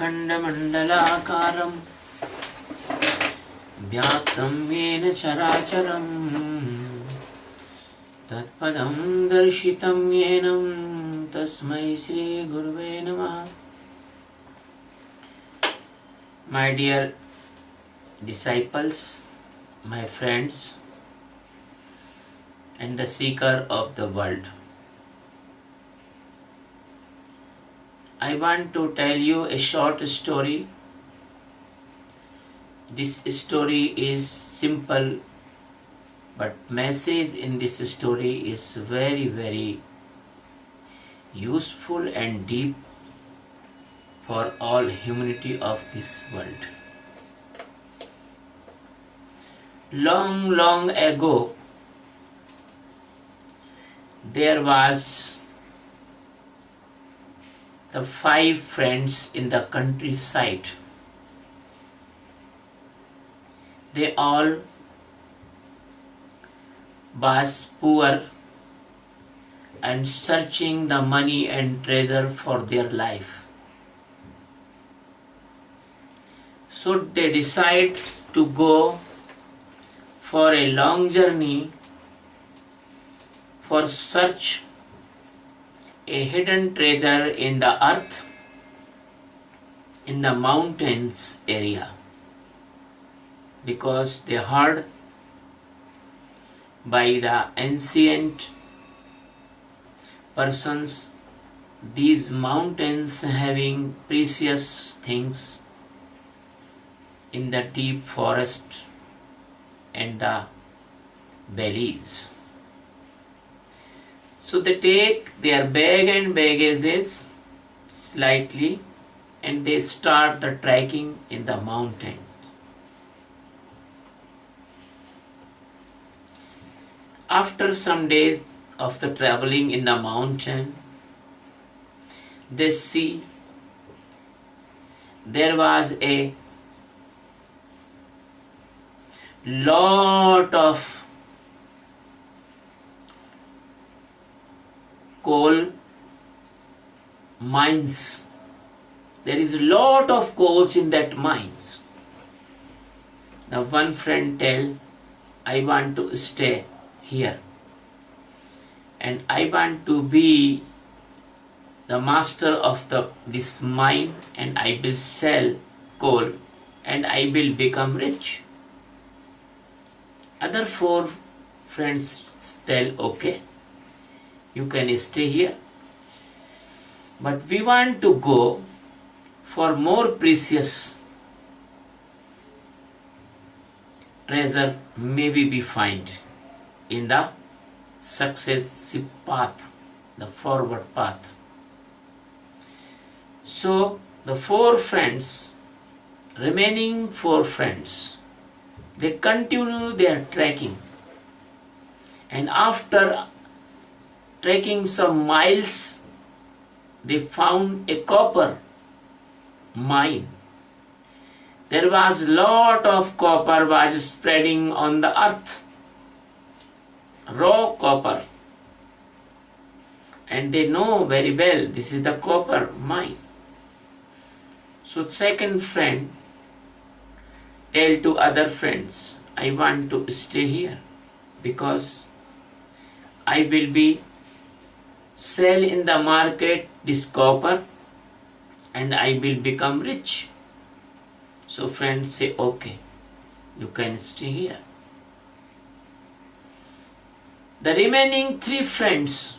अखण्डमण्डलाकारं व्याप्तं येन चराचरं तत्पदं दर्शितं येन तस्मै श्रीगुरुवे नमः. My dear disciples, my friends, and the seeker of the world, I want to tell you a short story. This story is simple, but message in this story is very, very useful and deep for all humanity of this world. Long, long ago, there was the 5 friends in the countryside. They all was poor and searching the money and treasure for their life. So they decide to go for a long journey for search a hidden treasure in the earth, in the mountains area, because they heard by the ancient persons these mountains having precious things in the deep forest and the valleys. So they take their bag and baggages slightly and they start the trekking in the mountain. After some days of the traveling in the mountain, they see there was a lot of coal mines. There is a lot of coals in that mines. Now one friend tell, I want to stay here and I want to be the master of this mine and I will sell coal and I will become rich. Other 4 friends tell, okay, you can stay here, but we want to go for more precious treasure maybe we find in the successive path, the forward path. So the 4 friends, remaining 4 friends, they continue their trekking, and after trekking some miles, they found a copper mine. There was lot of copper was spreading on the earth, raw copper, and they know very well this is the copper mine. So second friend tell to other friends, I want to stay here because I will be sell in the market this copper and I will become rich. So friends say, okay, you can stay here. The remaining 3 friends,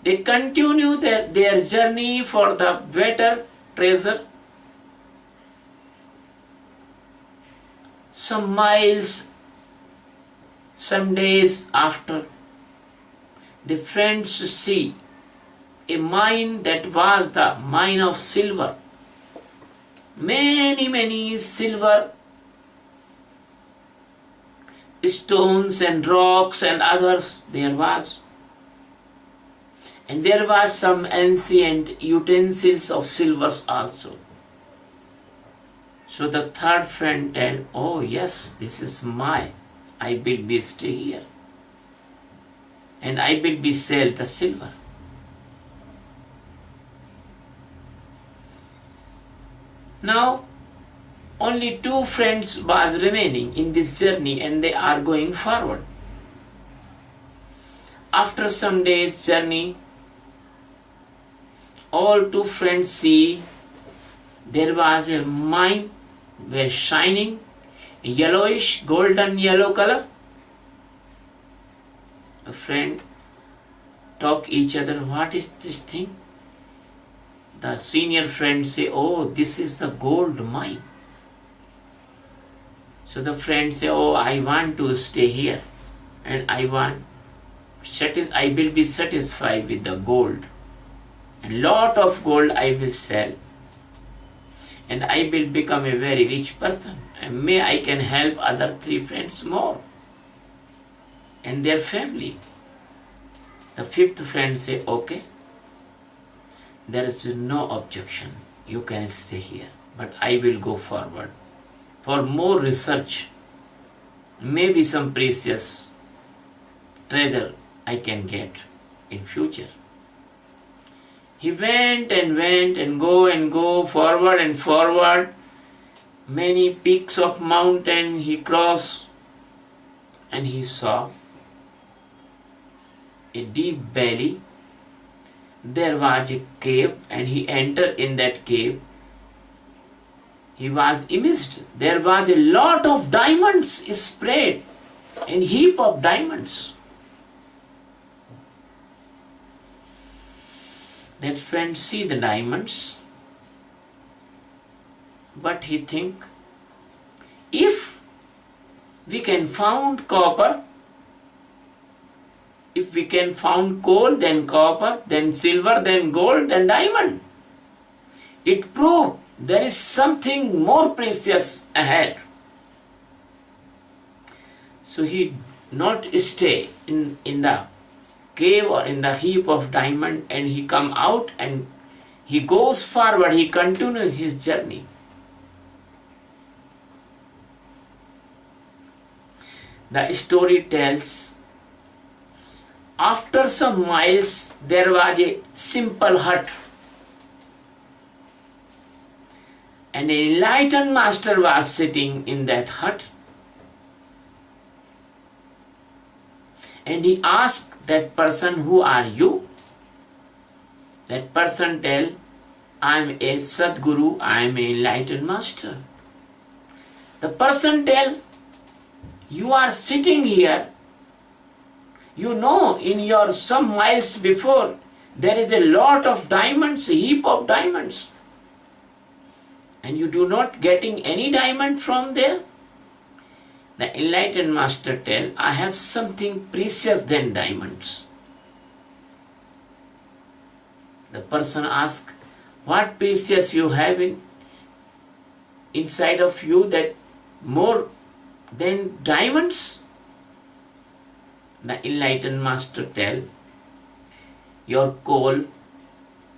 they continue their journey for the better treasure. Some miles, some days after, the friends see a mine that was the mine of silver. Many silver stones and rocks and others there was. And there was some ancient utensils of silvers also. So the third friend tell, oh yes, this is my, I will be stay here. And I will be sell the silver. Now only two friends was remaining in this journey and they are going forward. After some days journey, all two friends see there was a mine were shining, yellowish, golden yellow color. A friend talk each other, what is this thing? The senior friend say, oh, this is the gold mine. So the friend say, oh, I want to stay here and I will be satisfied with the gold. And lot of gold I will sell. And I will become a very rich person. And may I can help other three friends more. And their family. The fifth friend say, okay, there is no objection. You can stay here. But I will go forward for more research. Maybe some precious treasure I can get in future. He went and go forward and forward. Many peaks of mountain he crossed and he saw a deep valley. There was a cave and he entered in that cave. He was amazed. There was a lot of diamonds spread, a heap of diamonds. That friend see the diamonds, but he think, if we can found copper, if we can found coal, then copper, then silver, then gold, then diamond. It proved there is something more precious ahead. So he not stay in the cave or in the heap of diamond, and he come out and he goes forward, he continues his journey. The story tells, after some miles there was a simple hut, and an enlightened master was sitting in that hut, and he asked that person, who are you? That person tell, I am a Sadguru, I am an enlightened master. The person tell, you are sitting here, you know in your some miles before there is a lot of diamonds, a heap of diamonds, and you do not getting any diamond from there. The enlightened master tell, I have something precious than diamonds. The person ask, what precious you have inside of you that more than diamonds? The enlightened master tell, your coal,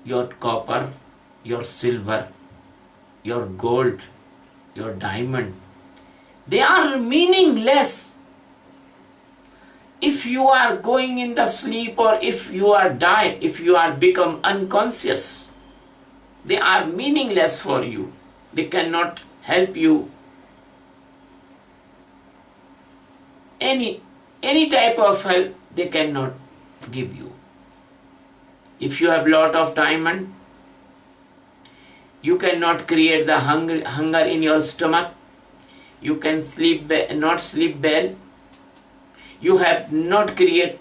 your copper, your silver, your gold, your diamond, they are meaningless. If you are going in the sleep, or if you are die, if you are become unconscious, they are meaningless for you. They cannot help you any type of help they cannot give you. If you have lot of diamond, you cannot create the hunger in your stomach. You can not sleep well. You have not create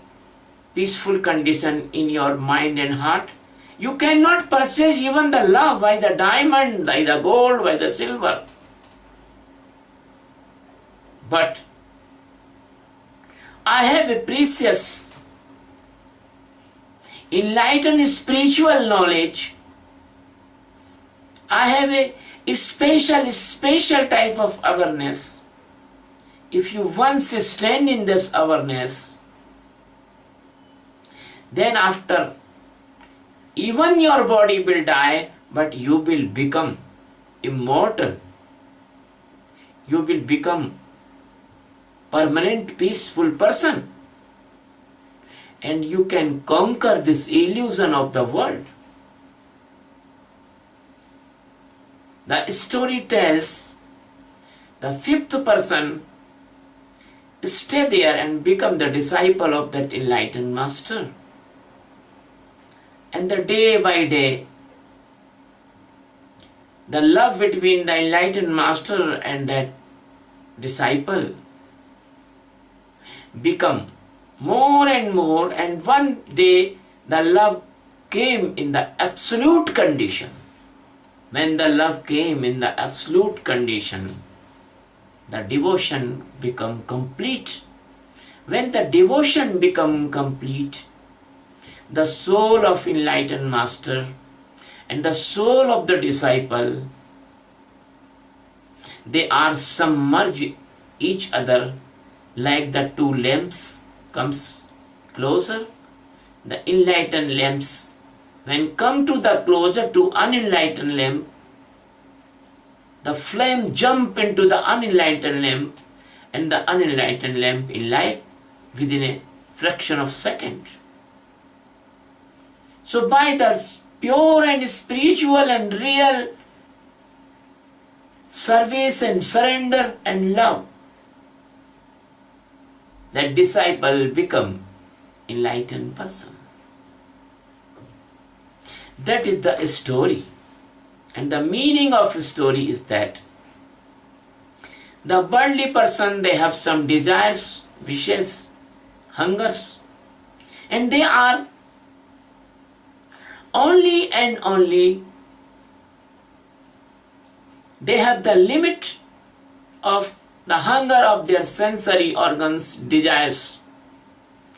peaceful condition in your mind and heart. You cannot purchase even the love by the diamond, by the gold, by the silver. But I have a precious, enlightened spiritual knowledge. I have a special type of awareness. If you once stand in this awareness, then after, even your body will die, but you will become immortal. You will become permanent peaceful person. And you can conquer this illusion of the world. The story tells the fifth person stay there and become the disciple of that enlightened master. And the day by day, the love between the enlightened master and that disciple become more and more, and one day the love came in the absolute condition. When the love came in the absolute condition, the devotion become complete. When the devotion become complete, the soul of enlightened master and the soul of the disciple, they are submerged each other like the two lamps comes closer. The enlightened lamps, when come to the closer to unenlightened lamp, the flame jump into the unenlightened lamp, and the unenlightened lamp enlight within a fraction of second. So by the pure and spiritual and real service and surrender and love, that disciple become enlightened person. That is the story. And the meaning of the story is that the worldly person, they have some desires, wishes, hungers, and they are only and only, they have the limit of the hunger of their sensory organs, desires,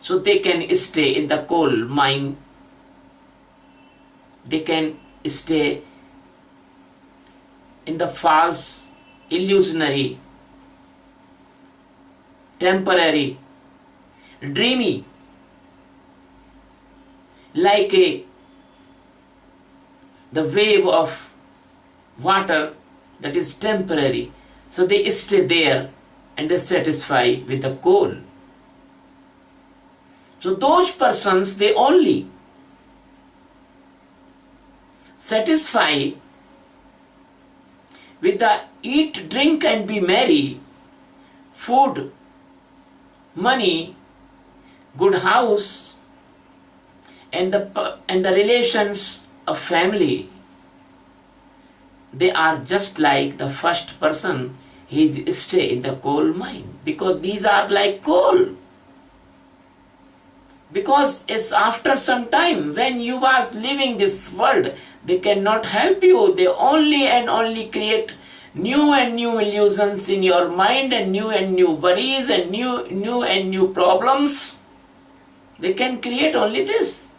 so they can stay in the coal mine, they can stay in the false, illusionary, temporary, dreamy, like the wave of water that is temporary. So they stay there and they satisfy with the coal. So those persons, they only satisfy with the eat, drink and be merry, food, money, good house, and the relations of family. They are just like the first person, he stay in the coal mine, because these are like coal. Because it's after some time, when you was living this world, they cannot help you. They only and only create new and new illusions in your mind, and new worries, and new problems. They can create only this.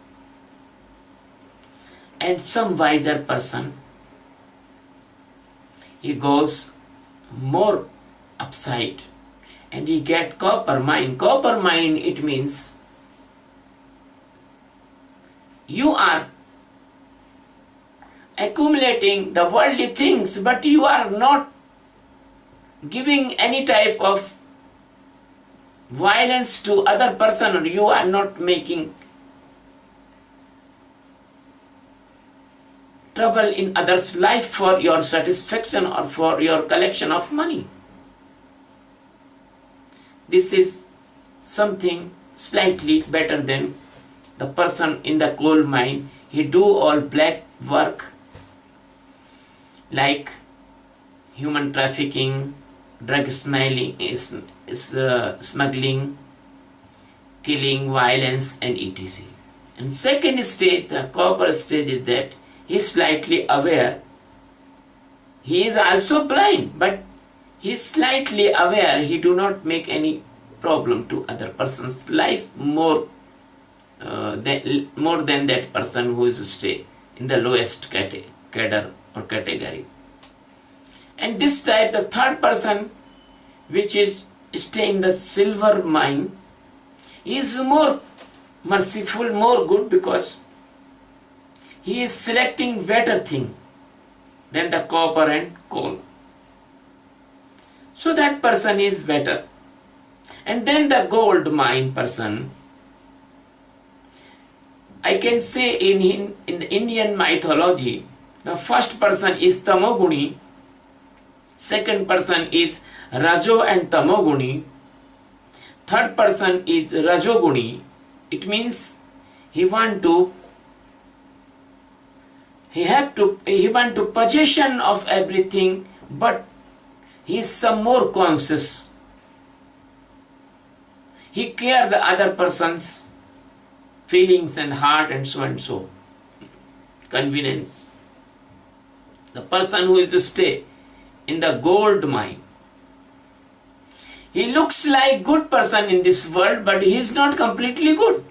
And some wiser person, he goes more upside and he get copper mine. Copper mine, it means you are accumulating the worldly things, but you are not giving any type of violence to other person, or you are not making trouble in others' life for your satisfaction or for your collection of money. This is something slightly better than the person in the coal mine. He do all black work like human trafficking, drug smuggling, smuggling, killing, violence, and etc. And second stage, the copper stage, is that he is slightly aware. He is also blind, but he is slightly aware. He do not make any problem to other person's life more than that person who is stay in the lowest cadre or category. And this type, the third person, which is stay in the silver mine, is more merciful, more good, because he is selecting better thing than the copper and coal. So that person is better. And then the gold mine person, I can say in the Indian mythology, The first person is Tamoguni, second person is Rajo and Tamoguni, third person is Rajoguni. It means he want to possession of everything, but he is some more conscious. He care the other person's feelings and heart and so. Convenience. The person who is to stay in the gold mine. He looks like good person in this world, but he is not completely good.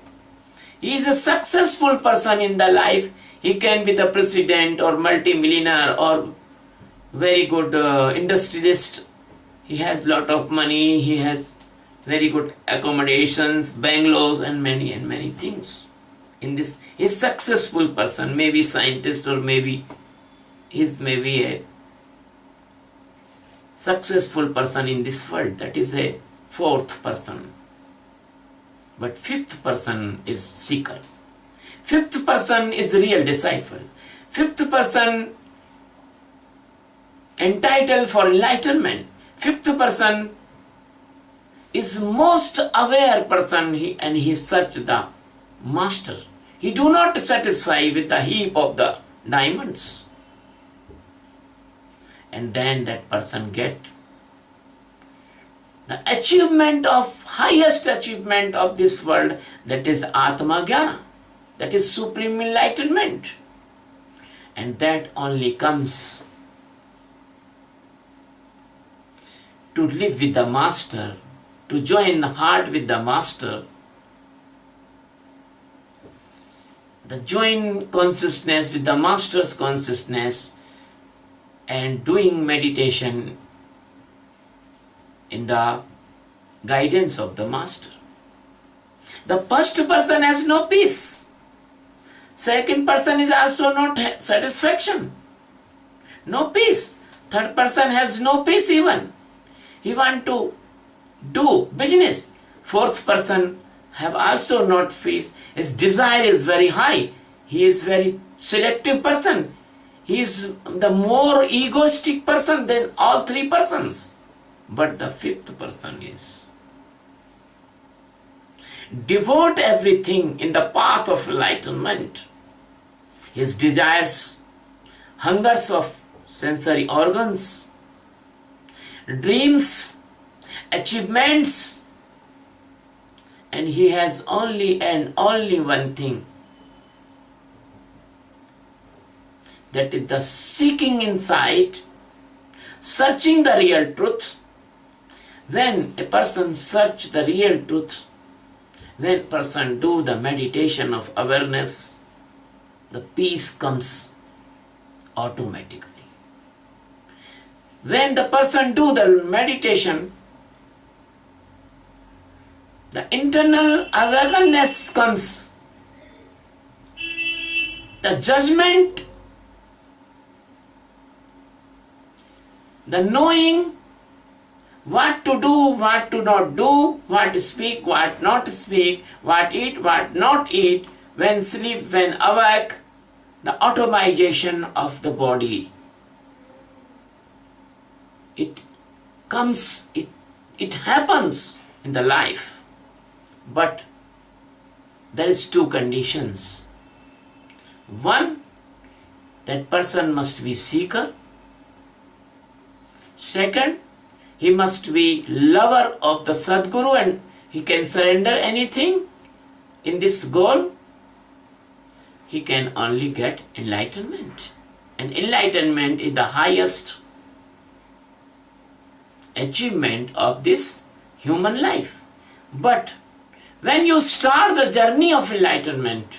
He is a successful person in the life. He can be the president or multi-millionaire or very good industrialist. He has lot of money. He has very good accommodations, bungalows, and many things. In this, he is successful person, maybe scientist or maybe a successful person in this world. That is a fourth person. But fifth person is seeker. Fifth person is real disciple. Fifth person entitled for enlightenment. Fifth person is most aware person, and he search the master. He do not satisfy with the heap of the diamonds. And then that person get the achievement of highest achievement of this world, that is Atma Jnana, that is supreme enlightenment. And that only comes to live with the master, to join the heart with the master, the join consciousness with the master's consciousness, and doing meditation in the guidance of the master. The first person has no peace. Second person is also not satisfaction. No peace. Third person has no peace even. He want to do business. Fourth person have also not peace. His desire is very high. He is very selective person. He is the more egoistic person than all three persons. But the fifth person is devote everything in the path of enlightenment. His desires, hungers of sensory organs, dreams, achievements, and he has only one thing, that is the seeking insight, searching the real truth. When a person search the real truth, when a person do the meditation of awareness, the peace comes automatically. When the person do the meditation, the internal awareness comes. The judgment, the knowing what to do, what to not do, what to speak, what not to speak, what eat, what not eat, when sleep, when awake, the automation of the body. It comes, it happens in the life. But there is two conditions. One, that person must be seeker. Second, he must be lover of the Sadguru and he can surrender anything in this goal. He can only get enlightenment. And enlightenment is the highest achievement of this human life. But when you start the journey of enlightenment,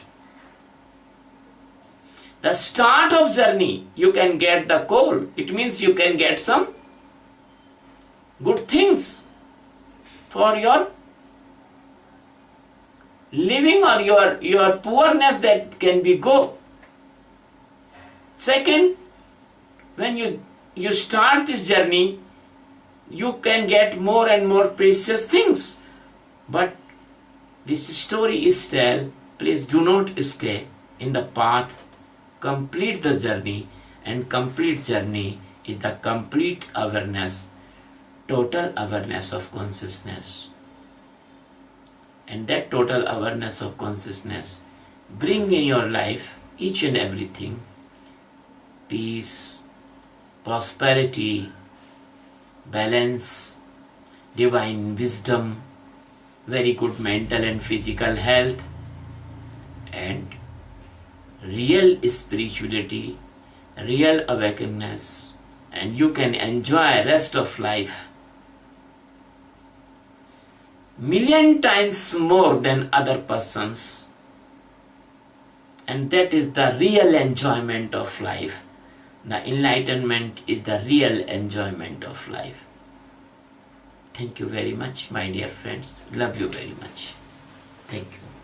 the start of journey, you can get the goal. It means you can get some good things for your living or your poorness that can be go. Second, when you start this journey, you can get more and more precious things. But this story is tell, please do not stay in the path, complete the journey. And complete journey is the complete awareness, total awareness of consciousness. And that total awareness of consciousness bring in your life each and everything: peace, prosperity, balance, divine wisdom, very good mental and physical health, and real spirituality, real awakeness, and you can enjoy rest of life million times more than other persons, and that is the real enjoyment of life. The enlightenment is the real enjoyment of life. Thank you very much, my dear friends. Love you very much. Thank you.